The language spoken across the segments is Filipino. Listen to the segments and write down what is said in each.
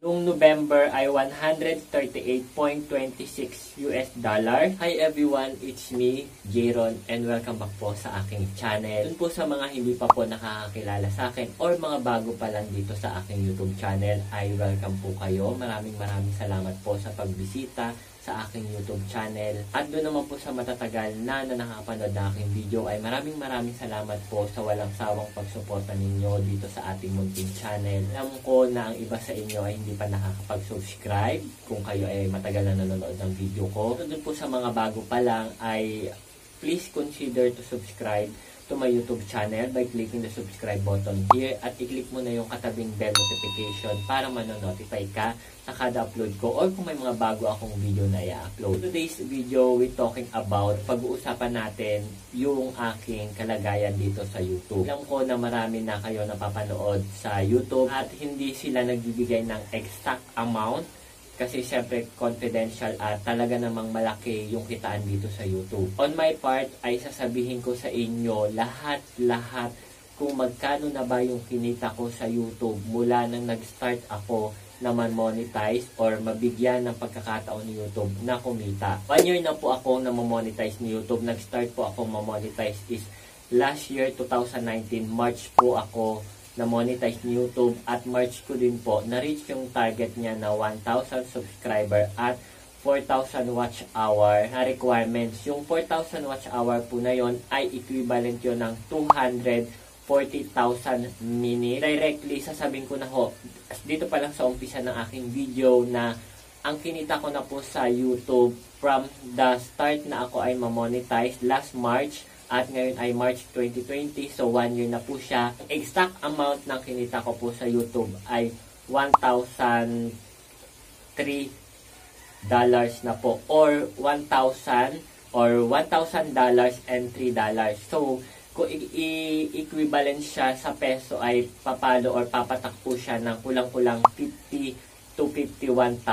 Noong November ay $138.26. Hi everyone, it's me, Jaron, and welcome back po sa aking channel. Dun po sa mga hindi pa po nakakakilala sa akin or mga bago pa lang dito sa aking YouTube channel, ay welcome po kayo. Maraming salamat po sa pagbisita sa aking YouTube channel. At doon naman po sa matatagal na nakakapanood na aking video ay maraming salamat po sa walang sawang pagsuporta ninyo dito sa ating munting channel. Alam ko na ang iba sa inyo ay hindi pa nakakapag-subscribe kung kayo ay matagal na nanonood ng video ko. So, doon po sa mga bago pa lang ay please consider to subscribe to my YouTube channel by clicking the subscribe button here at i-click mo na yung katabing bell notification para manonotify ka sa kada upload ko or kung may mga bago akong video na i-upload. Today's video, we're talking about, pag-uusapan natin yung aking kalagayan dito sa YouTube. Alam ko na marami na kayo napapanood sa YouTube at hindi sila nagbibigay ng exact amount kasi syempre confidential at talaga namang malaki yung kitaan dito sa YouTube. On my part ay sasabihin ko sa inyo lahat kung magkano na ba yung kinita ko sa YouTube mula nang nag-start ako na monetize or mabigyan ng pagkakataon ni YouTube na kumita. 1 year na po ako na monetize ni YouTube. Nag-start po ako monetize is last year 2019 March po ako na monetize ni YouTube at March ko din po na-reach yung target niya na 1,000 subscriber at 4,000 watch hour na requirements. Yung 4,000 watch hour po na yon ay equivalent yon ng 240,000 minutes. Directly, sasabihin ko na ho, dito pa lang sa umpisa ng aking video na ang kinita ko na po sa YouTube from the start na ako ay ma-monetize last March at ngayon ay March 2020, so 1 year na po siya. Exact amount ng kinita ko po sa YouTube ay $1,003 na po or $1,000 and $3. So, kung equivalent siya sa peso ay papalo or papatak po siya ng kulang-kulang 50 to 51,000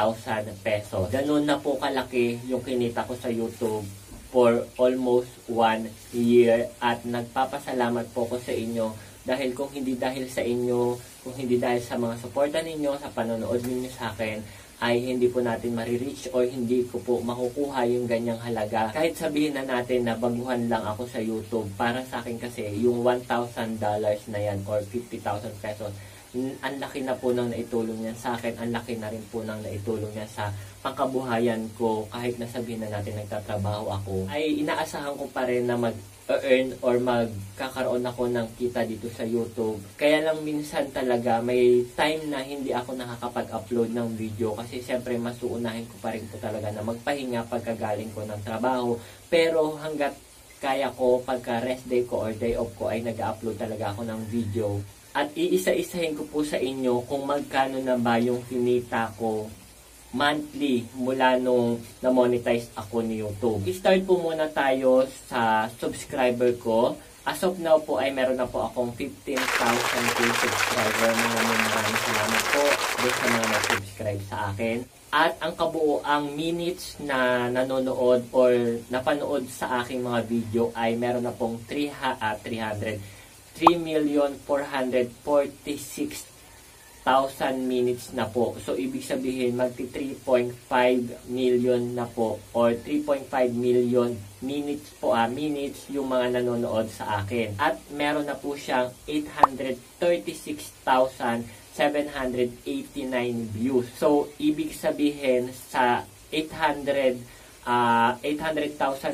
pesos. Ganun na po kalaki yung kinita ko sa YouTube for almost 1 year at nagpapasalamat po ko sa inyo dahil kung hindi dahil sa inyo, kung hindi dahil sa mga suporta ninyo, sa panonood ninyo sa akin, ay hindi po natin marireach or hindi ko po makukuha yung ganyang halaga. Kahit sabihin na natin na baguhan lang ako sa YouTube, para sa akin kasi yung $1,000 na yan or 50,000 pesos, ang laki na po nang naitulong niya sa akin, ang laki na rin po nang naitulong niya sa pangkabuhayan ko. Kahit nasabihin na natin nagtatrabaho ako, ay inaasahan ko pa rin na mag-earn or magkakaroon ako ng kita dito sa YouTube. Kaya lang minsan talaga may time na hindi ako nakakapag-upload ng video kasi siyempre mas uunahin ko pa rin po talaga na magpahinga pagkagaling ko ng trabaho. Pero hanggat kaya ko, pagka rest day ko or day off ko ay nag-upload talaga ako ng video. At iisa-isahin ko po sa inyo kung magkano na ba yung kinita ko monthly mula nung na-monetize ako ni YouTube. I-start po muna tayo sa subscriber ko. As of now po ay meron na po akong 15,000 subscriber. Maraming salamat po doon sa mga nag-subscribe sa akin. At ang kabuoang minutes na nanonood or napanood sa aking mga video ay meron na pong 3,446,000 minutes na po. So, ibig sabihin, magti 3.5 million na po or 3.5 million minutes po, minutes yung mga nanonood sa akin. At meron na po siyang 836,789 views. So, ibig sabihin, sa 800,000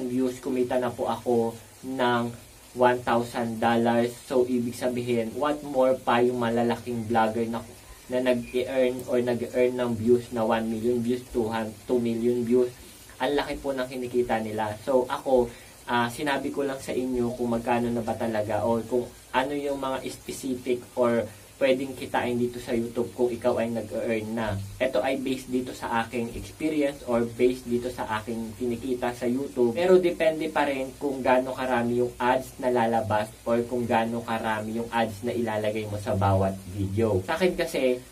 views, kumita na po ako ng $1,000. So, ibig sabihin, what more pa yung malalaking vlogger na nag-earn or nag-earn ng views na 1 million views, 2 million views. Ang laki po ng kinikita nila. So, ako, sinabi ko lang sa inyo kung magkano na ba talaga or kung ano yung mga specific or pwedeng kitain dito sa YouTube kung ikaw ay nag-earn na. Ito ay based dito sa aking experience or based dito sa aking kinikita sa YouTube. Pero depende pa rin kung gaano karami yung ads na lalabas or kung gaano karami yung ads na ilalagay mo sa bawat video. Sa akin kasi,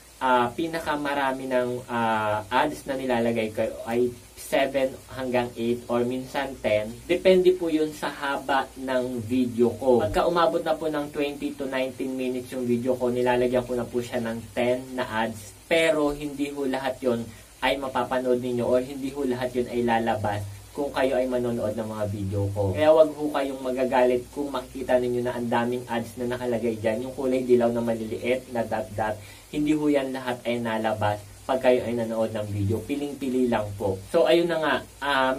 pinakamarami ng ads na nilalagay ko ay 7 hanggang 8 or minsan 10. Depende po yun sa haba ng video ko. Pagka umabot na po ng 20 to 19 minutes yung video ko, nilalagyan ko na po siya ng 10 na ads pero hindi ho lahat yon ay mapapanood ninyo or hindi ho lahat yun ay lalabas kung kayo ay manonood ng mga video ko. Kaya wag ho kayong magagalit kung makikita ninyo na ang daming ads na nakalagay dyan. Yung kulay dilaw na maliliit na dot-dot, hindi ho yan lahat ay nalabas pag kayo ay nanood ng video. Piling-pili lang po. So, ayun na nga.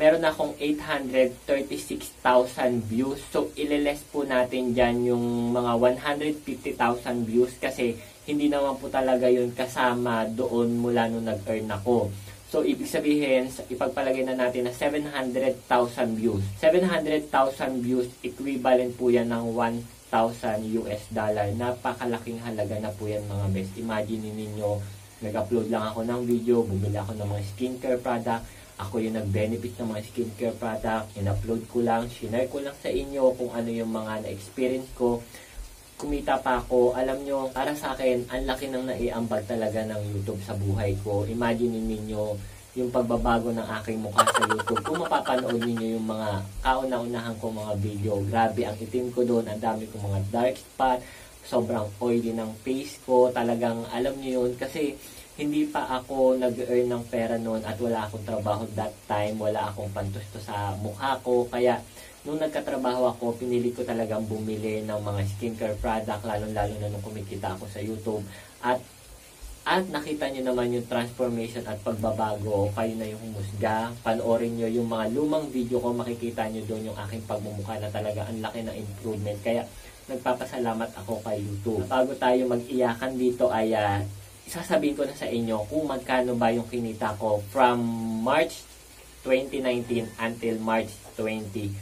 Meron na akong 836,000 views. So, ililess po natin dyan yung mga 150,000 views kasi hindi naman po talaga yun kasama doon mula nung nag-earn ako. So, ibig sabihin, ipagpalagay na natin na 700,000 views. 700,000 views, equivalent po yan ng $1,000. Napakalaking halaga na po yan mga best. Imagine ninyo, nag-upload lang ako ng video, bumili ako ng mga skincare product, ako yung nag-benefit ng mga skincare product, in-upload ko lang, shinare ko lang sa inyo kung ano yung mga na-experience ko. Kumita pa ako, alam nyo, para sa akin, ang laki ng naiambag talaga ng YouTube sa buhay ko. Imagine ninyo yung pagbabago ng aking mukha sa YouTube. Kung mapapanood ninyo yung mga kauna-unahan ko mga video, grabe, ang itim ko doon, ang dami ko mga dark spot, sobrang oily ng face ko, talagang alam nyo yun, kasi hindi pa ako nag-earn ng pera noon at wala akong trabaho that time, wala akong pantusto sa mukha ko, kaya nung nagkatrabaho ako, pinili ko talagang bumili ng mga skincare product, lalong-lalo na nung kumikita ako sa YouTube. At nakita nyo naman yung transformation at pagbabago. Kayo na yung humusga. Panoorin nyo yung mga lumang video ko, makikita nyo doon yung aking pagmumukha na talaga ang laki ng improvement. Kaya nagpapasalamat ako kay YouTube. Bago tayo mag-iyakan dito ay sasabihin ko na sa inyo kung magkano ba yung kinita ko from March 2019 until March 2020.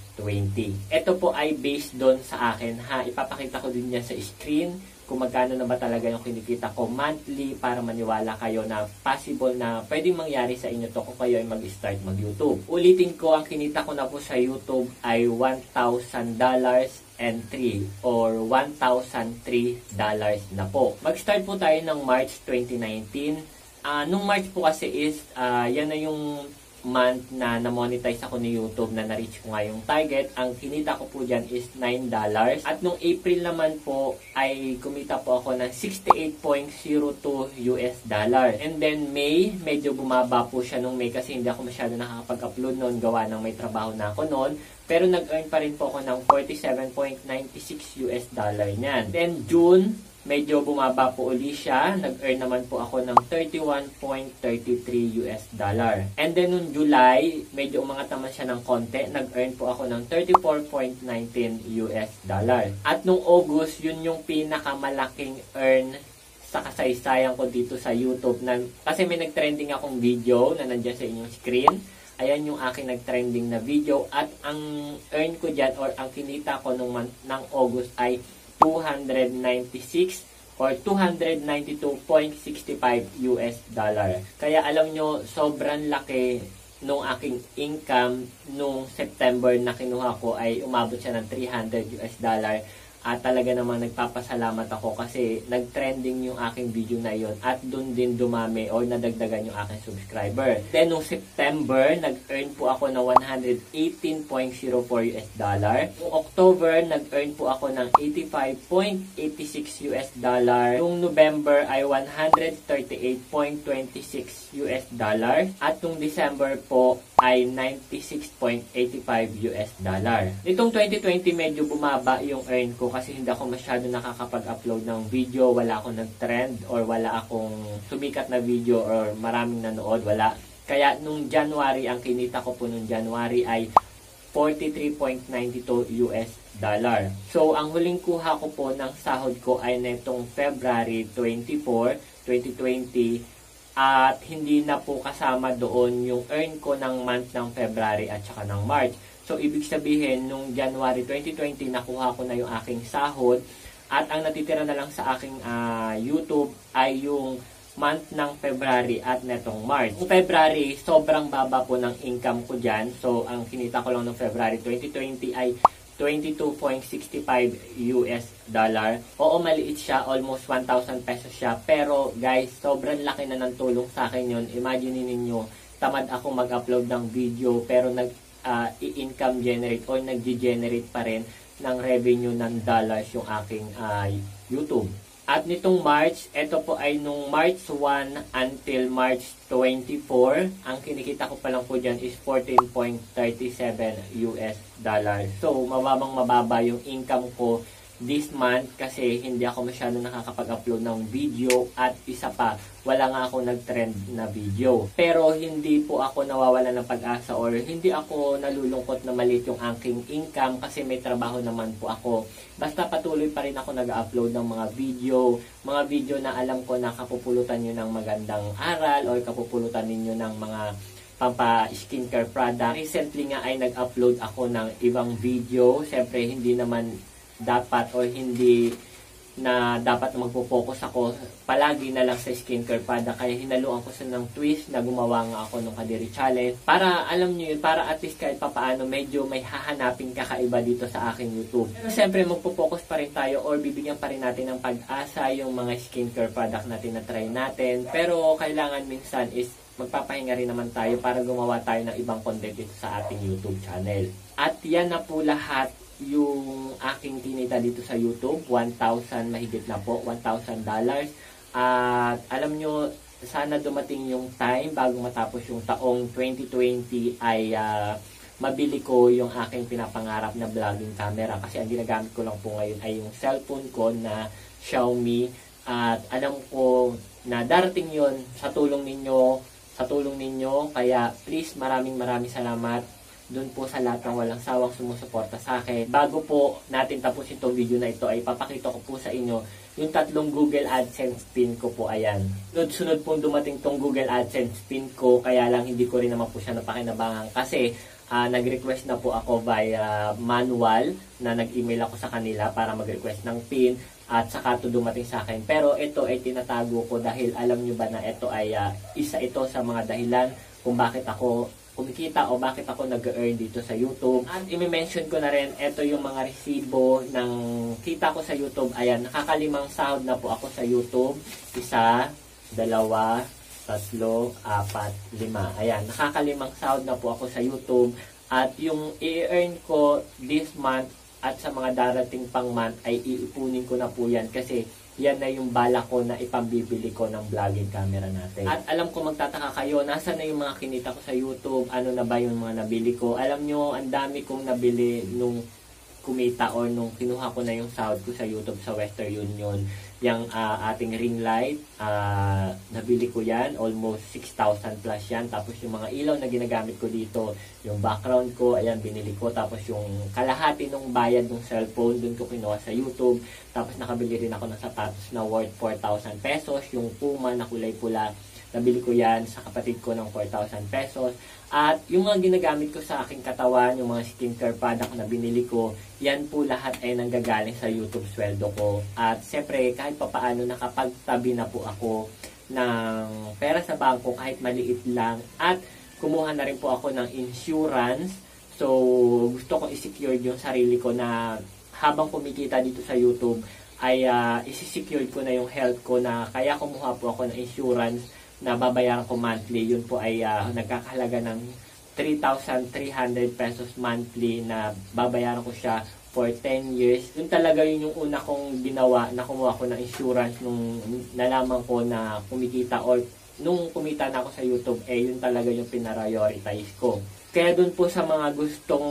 Ito po ay based doon sa akin ha. Ipapakita ko din yan sa screen kung magkano na ba talaga yung kinikita ko monthly para maniwala kayo na possible na pwedeng mangyari sa inyo to kung kayo ay mag-start mag-YouTube. Ulitin ko, ang kinita ko na po sa YouTube ay $1,000 or $1,003 na po. Mag-start po tayo ng March 2019. Nung March po kasi is, yan na yung month na na-monetize ako ni YouTube na na-reach ko nga yung target. Ang kinita ko po dyan is $9. At nung April naman po ay kumita po ako ng $68.02. And then May, medyo bumaba po siya nung May kasi hindi ako masyado nakakapag-upload noon, gawa ng may trabaho na ako noon. Pero nag-earn pa rin po ako ng $47.96 niyan. Then June, medyo bumaba po uli siya. Nag-earn naman po ako ng $31.33. And then nung July, medyo umangat naman siya ng konti. Nag-earn po ako ng $34.19. At nung August, yun yung pinakamalaking earn sa kasaysayan ko dito sa YouTube. Kasi may nag-trending akong video na nandiyan sa inyong screen. Ayan yung aking nag-trending na video. At ang earn ko dyan or ang kinita ko nung ng August ay $296 or $292.65. Kaya alam nyo, sobrang laki nung aking income nung September na kinuha ko ay umabot siya ng $300. At talaga namang nagpapasalamat ako kasi nag-trending yung aking video na yon at dun din dumami or nadagdagan yung aking subscriber. Then, nung September, nag-earn po ako ng $118.04. Nung October, nag-earn po ako ng $85.86. Nung November ay $138.26. At nung December po ay $96.85. Nitong 2020, medyo bumaba yung earn ko kasi hindi ako masyado nakakapag-upload ng video, wala akong nag-trend or wala akong sumikat na video or maraming nanood, wala. Kaya nung January, ang kinita ko po nung January ay $43.92. So, ang huling kuha ko po ng sahod ko ay netong February 24, 2020 at hindi na po kasama doon yung earn ko ng month ng February at saka ng March. So, ibig sabihin, nung January 2020, nakuha ko na yung aking sahod at ang natitira na lang sa aking YouTube ay yung month ng February at netong March. Noong February, sobrang baba po ng income ko dyan. So, ang kinita ko lang ng February 2020 ay $22.65. Oo, maliit siya. Almost 1,000 pesos siya. Pero, guys, sobrang laki na ng tulong sa akin yun. Imagine ninyo, tamad ako mag-upload ng video pero i-income generate o nag-generate pa rin ng revenue ng dollars yung aking YouTube. At nitong March, ito po ay nung March 1 until March 24, ang kinikita ko pa lang po dyan is 14.37 US dollars. So, mababa yung income ko this month kasi hindi ako masyado nakakapag-upload ng video at isa pa, wala nga ako nag-trend na video. Pero hindi po ako nawawala ng pag-asa or hindi ako nalulungkot na maliit yung aking income kasi may trabaho naman po ako. Basta patuloy pa rin ako nag-upload ng mga video na alam ko na kapupulutan nyo ng magandang aral or kapupulutan ninyo ng mga pampa-skincare product. Recently nga ay nag-upload ako ng ibang video. Siyempre, hindi naman dapat or hindi na dapat magpo-focus ako palagi na lang sa skincare product. Kaya hinaluan ko sa ng twist na gumawa nga ako ng Kadiri Challenge. Para alam nyo yun, para at least kahit papaano medyo may hahanapin kakaiba dito sa aking YouTube. Pero siyempre magpo-focus pa rin tayo or bibigyan pa rin natin ng pag-asa yung mga skincare product natin na try natin. Pero kailangan minsan is magpapahinga rin naman tayo para gumawa tayo ng ibang content dito sa ating YouTube channel. At yan na po lahat yung aking kinita dito sa YouTube, 1,000 mahigit na po, $1,000. At alam nyo, sana dumating yung time bago matapos yung taong 2020 ay mabili ko yung aking pinapangarap na vlogging camera kasi ang ginagamit ko lang po ngayon ay yung cellphone ko na Xiaomi at alam ko na darating yon sa tulong ninyo, kaya please maraming salamat doon po sa lahat ng walang sawang sumusuporta sa akin. Bago po natin tapusin itong video na ito ay papakita ko po sa inyo yung 3 Google AdSense pin ko po, ayan. Sunod pong dumating tong Google AdSense pin ko, kaya lang hindi ko rin naman po siya napakinabangan kasi nag-request na po ako via manual na nag-email ako sa kanila para mag-request ng pin at saka ito dumating sa akin. Pero ito ay tinatago ko dahil alam nyo ba na ito ay isa ito sa mga dahilan kung bakit ako kumikita o bakit ako nag-earn dito sa YouTube. At i-mention ko na rin, ito yung mga resibo ng kita ko sa YouTube. Ayan, nakakalimang sahod na po ako sa YouTube. 1, 2, 3, 4, 5. Ayan, nakakalimang sahod na po ako sa YouTube. At yung i-earn ko this month at sa mga darating pang month ay iipunin ko na po yan kasi yan na yung bala ko na ipambibili ko ng vlogging camera natin. At alam ko magtataka kayo, nasa na yung mga kinita ko sa YouTube, ano na ba yung mga nabili ko. Alam nyo, ang dami kong nabili nung kumita or nung kinuha ko na yung sahod ko sa YouTube sa Western Union. Yung ating ring light, nabili ko yan, almost 6,000 plus yan. Tapos yung mga ilaw na ginagamit ko dito, yung background ko, ayan, binili ko. Tapos yung kalahati ng bayad ng cellphone, dun ko kinuha sa YouTube. Tapos nakabili rin ako ng sapatos na worth 4,000 pesos. Yung Puma na kulay pula, nabili ko yan sa kapatid ko ng 4,000 pesos. At yung mga ginagamit ko sa aking katawan, yung mga skincare product na binili ko, yan po lahat ay nanggagaling sa YouTube sweldo ko. At siyempre, kahit papaano nakapagtabi na po ako ng pera sa bangko kahit maliit lang. At kumuha na rin po ako ng insurance. So, gusto ko i-secure yung sarili ko na habang kumikita dito sa YouTube, ay isi-secure ko na yung health ko na kaya kumuha po ako ng insurance na babayaran ko monthly. Yun po ay nagkakahalaga ng 3,300 pesos monthly na babayaran ko siya for 10 years. Yun talaga yun yung una kong ginawa na kumuha ko ng insurance nung nalaman ko na kumikita or nung kumita na ako sa YouTube, yun talaga yung pinarioritize ko. Kaya dun po sa mga gustong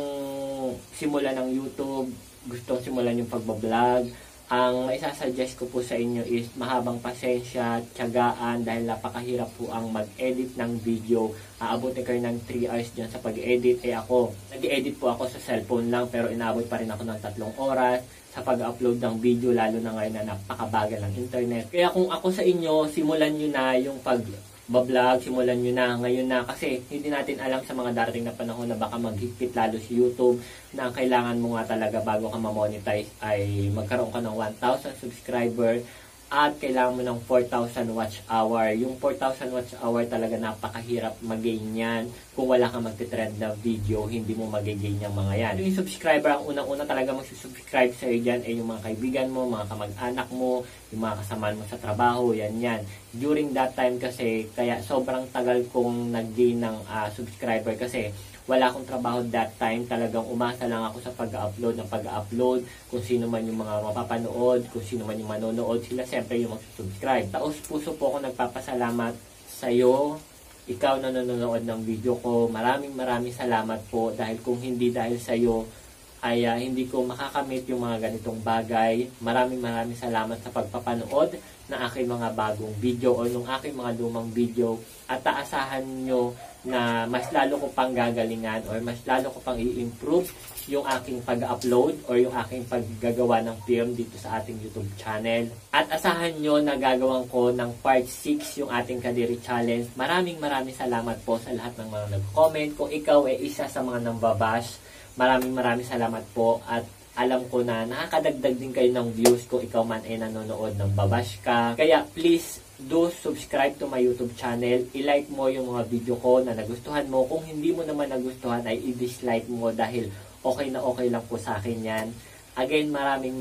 simulan ng YouTube, gustong simulan yung pagbablog, ang maisasuggest ko po sa inyo is mahabang pasensya, tiyagaan dahil napakahirap po ang mag-edit ng video. Aabutin kayo ng 3 hours dyan sa pag-edit. Ako, nag-edit po ako sa cellphone lang pero inaabot pa rin ako ng 3 oras sa pag-upload ng video lalo na ngayon na napakabagal ng internet. Kaya kung ako sa inyo, simulan nyo na yung pag-vlog, simulan nyo na ngayon na kasi hindi natin alam sa mga darating na panahon na baka maghigpit lalo si YouTube na ang kailangan mo nga talaga bago ka ma-monetize ay magkaroon ka ng 1,000 subscriber at kailangan mo ng 4,000 watch hour. Yung 4,000 watch hour talaga napakahirap mag-gain yan. Kung wala kang magtitrend na video, hindi mo mag-gain yung mga yan. Yung subscriber, ang unang-una talaga magsusubscribe sa'yo dyan ay yung mga kaibigan mo, mga kamag-anak mo, yung mga kasamahan mo sa trabaho, yan. During that time kasi, kaya sobrang tagal kong nag-gain ng subscriber kasi wala akong trabaho that time. Talagang umasa lang ako sa pag-upload ng pag-upload. Kung sino man yung mga mapapanood, kung sino man yung manonood, sila siyempre yung mag-subscribe. Taos puso po ako nagpapasalamat sa'yo, ikaw na nanonood ng video ko. Maraming salamat po, dahil kung hindi dahil sa'yo ay hindi ko makakamit yung mga ganitong bagay. Maraming salamat sa pagpapanood ng aking mga bagong video o ng aking mga lumang video, at taasahan nyo na mas lalo ko pang gagalingan or mas lalo ko pang i-improve yung aking pag-upload or yung aking paggagawa ng film dito sa ating YouTube channel. At asahan nyo na gagawin ko ng part 6 yung ating Kadiri Challenge. Maraming salamat po sa lahat ng mga nag-comment. Kung ikaw ay isa sa mga nambabash, maraming salamat po, at alam ko na nakakadagdag din kayo ng views kung ikaw man ay nanonood ng babash ka. Kaya please do subscribe to my YouTube channel. I-like mo yung mga video ko na nagustuhan mo. Kung hindi mo naman nagustuhan ay i-dislike mo, dahil okay lang po sa akin yan. Again, maraming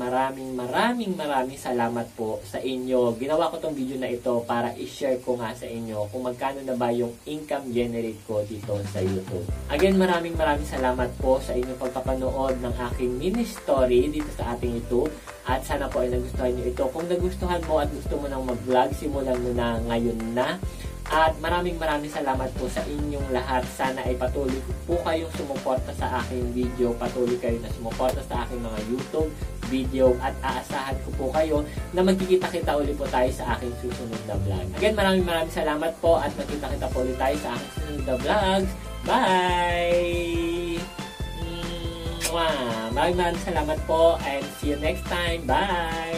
salamat po sa inyo. Ginawa ko tong video na ito para i-share ko nga sa inyo kung magkano na ba yung income generate ko dito sa YouTube. Again, maraming salamat po sa inyong pagpapanood ng aking mini story dito sa ating YouTube. At sana po ay nagustuhan nyo ito. Kung nagustuhan mo at gusto mo nang mag-vlog, simulan mo na ngayon na. At maraming salamat po sa inyong lahat. Sana ay patuloy po kayong sumuporta sa aking video. Patuloy kayo na sumuporta sa aking mga YouTube video. At aasahan ko po kayo na magkikita-kita ulit po tayo sa aking susunod na vlog. Again, maraming salamat po, at magkita-kita po ulit tayo sa aking susunod na vlogs. Bye! Maraming salamat po, and see you next time. Bye!